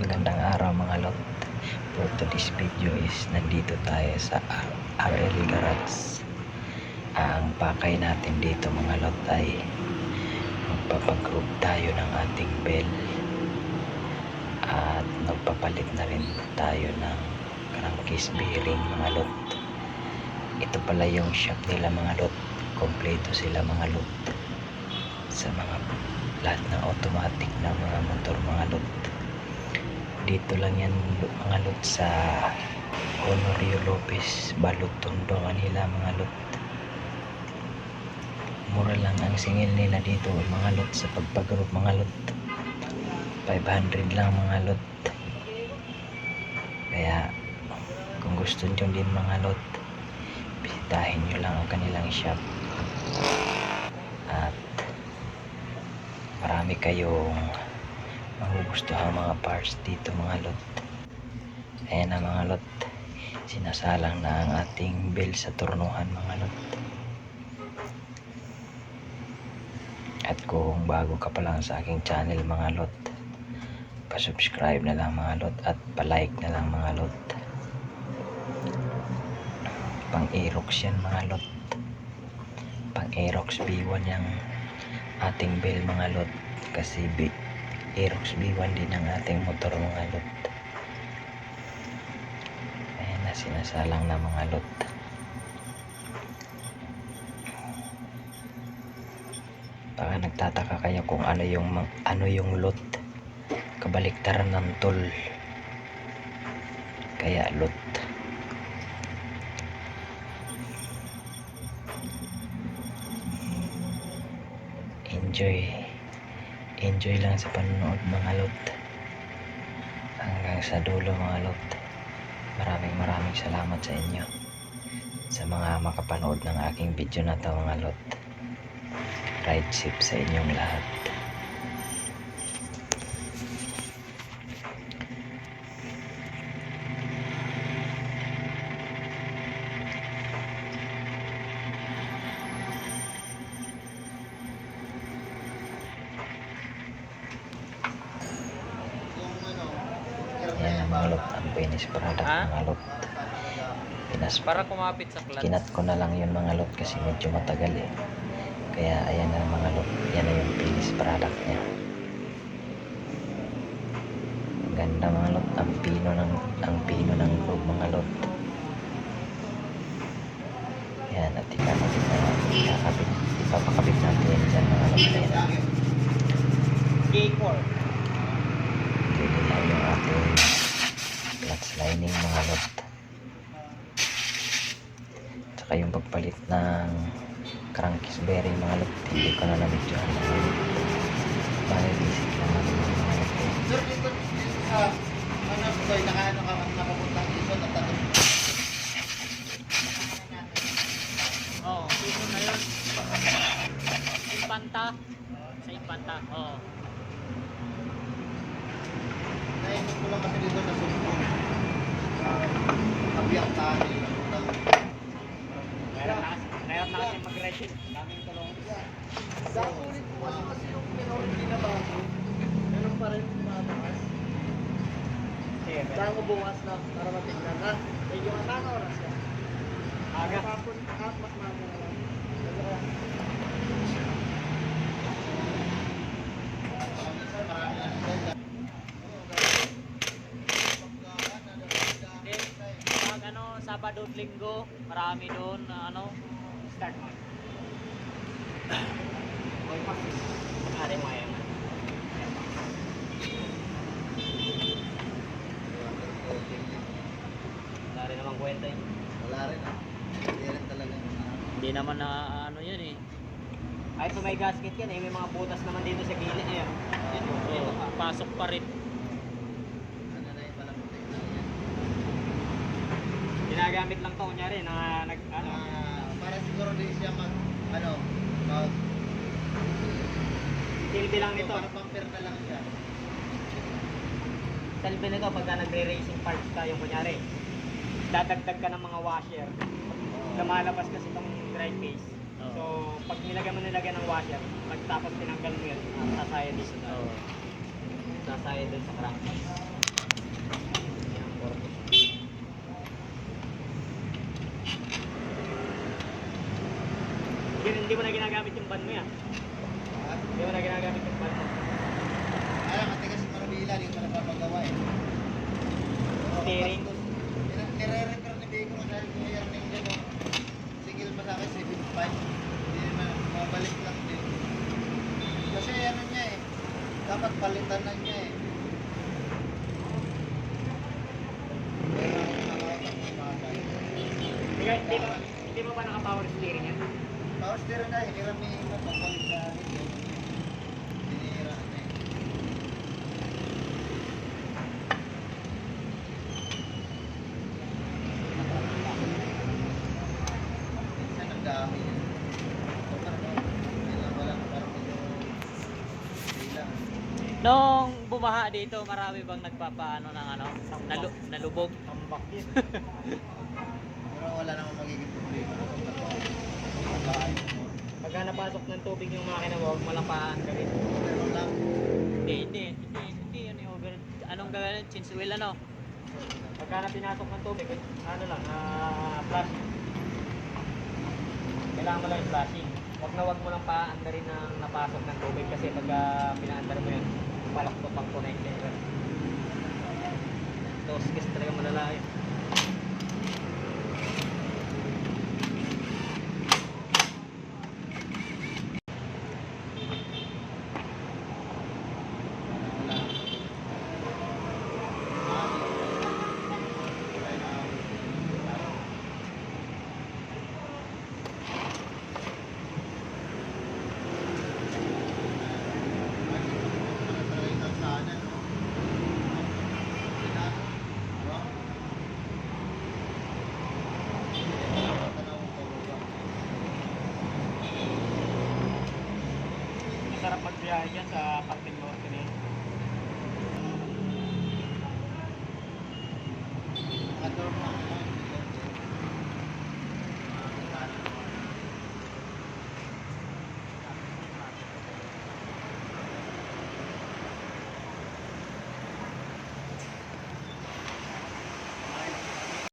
Magandang araw mga lot. For today's video is nandito tayo sa RL Garage. Ang pakay natin dito mga lot ay magpapag-group tayo ng ating bell at magpapalit na rin tayo ng crankcase bearing mga lot. Ito pala yung shop nila mga lot. Kompleto sila mga lot sa mga lahat ng automatic na mga motor mga lot. Dito lang yan mga lot sa Honorio Lopez Balutondo, Manila mga lot. Mura lang ang singil nila dito mga lot sa pagpag-group mga lot. 500 lang mga lot. Kaya kung gusto nyo din mga lot, bisitahin nyo lang ang kanilang shop. At marami kayong magugustuhan mga parts dito mga lot. Ayan na mga lot, sinasalang na ang ating bell sa turnuhan mga lot. At kung bago ka pa lang sa aking channel mga lot, pa-subscribe na lang mga lot at pa-like na lang mga lot. Pang Aerox yan mga lot. Pang Aerox B1 yung ating bell mga lot, kasi Aerox B1 din ang ating motor mga lot. Ayan na, sinasalang na mga lot. Baka nagtataka kayo kung ano yung lot, kabaliktaran ng tol, kaya lot. Enjoy lang sa panonood mga lot hanggang sa dulo mga lot. Maraming salamat sa inyo sa mga makapanood ng aking video na to mga lot. Ride safe sa inyong lahat. Ayan ang mga lot, ang finished product mga lot. Para kumapit sa clutch. Kinat ko na lang yun mga lot kasi medyo matagal eh. Kaya ayan na mga lot, yan na yung finished product niya. Ang ganda mga lot, ang pino ng loob mga lot. Yan, at ipapakabit natin yan dyan mga lot. Ayan na. K4. Pwede na yung ating clutch lining mga lot. Tsaka yung pagpalit ng crankcase bearing mga lot, hindi ko na na-videoan mga lot. Bali basic lang natin mga lot. Sir, dito nakapunta dito na tatlo. Oo, dito na yun. Impanta. Sa Impanta, oo. Nainit ko lang kasi dito na sumpong. Kabiyak tayo. Meron na kasi mag-ride. Daming tulong. Dakulit ko kasi yung minor binabago. Meron pa rin mataas. Saan ko bukas na para matignan ha? Medyo matang oras ka. Aga. Kapon, mas maga na lang. Pag Sabado at Linggo, marami doon na start mo. Hari mo yan. Wala rin naman kwenta yun. Wala rin ha. Hindi rin talaga. Hindi naman na yun eh. Kahit may gasket yan eh, may mga butas naman dito sa gilid eh. Ito, pasok pa rin. Ano na yung palang protection yan. Ginagamit lang to kunyari na Para siguro din siya mag silbi lang nito. Para pang-pair na lang siya. Silbi nito pagka nagre-racing parts ka yung kunyari. Dadagdag ka ng mga washer. Lumalabas kasi itong drive case. So, pag nilagyan ng washer, pagtapos tinanggal mo yun, sasaya dito. Sasaya dun sa crankcase. hindi mo na ginagamit yung van mo yan. Hindi mo na ginagamit yung van mo. Alam, matigas yung marabila, hindi ko na napapagawa eh. Steering. Nire-repair ni Biko dahil kung yan yung gano'n. Single pa sa akin, 7.5. Hindi naman, mabalik lang din. Kasi ano niya eh, dapat palitan na niya eh. Pero ako nakakatang kumagay. Hindi mo ba naka-power steering yan? Power steering na, hiniram ni Imo pagpalit sa akin yun. Hiniram na eh. Minsan ang dami yun. So, parang, wala na parang medyo bilang. Nung bumaha dito, marami bang nagpapaano ng ano, nalubog? Tambak yun. Pero wala namang magiging problema. Pagkaayos mo. Pagka napasok ng tubig yung makina mo, huwag mo lang paandarin. Pero lang. Hindi, ano yung over, anong gagawin, change wheel ano? Pagka na pinasok ng tubig, ano lang, flashing. Kailangan mo lang yung flashing. Huwag mo lang paandarin ng napasok ng tubig kasi pagka pinaandar mo yun, palakto pang connector. Tapos kasi talaga malala yun. Wala. Masarap magbiyahe dyan sa Parting Norte na yun. Mga dorm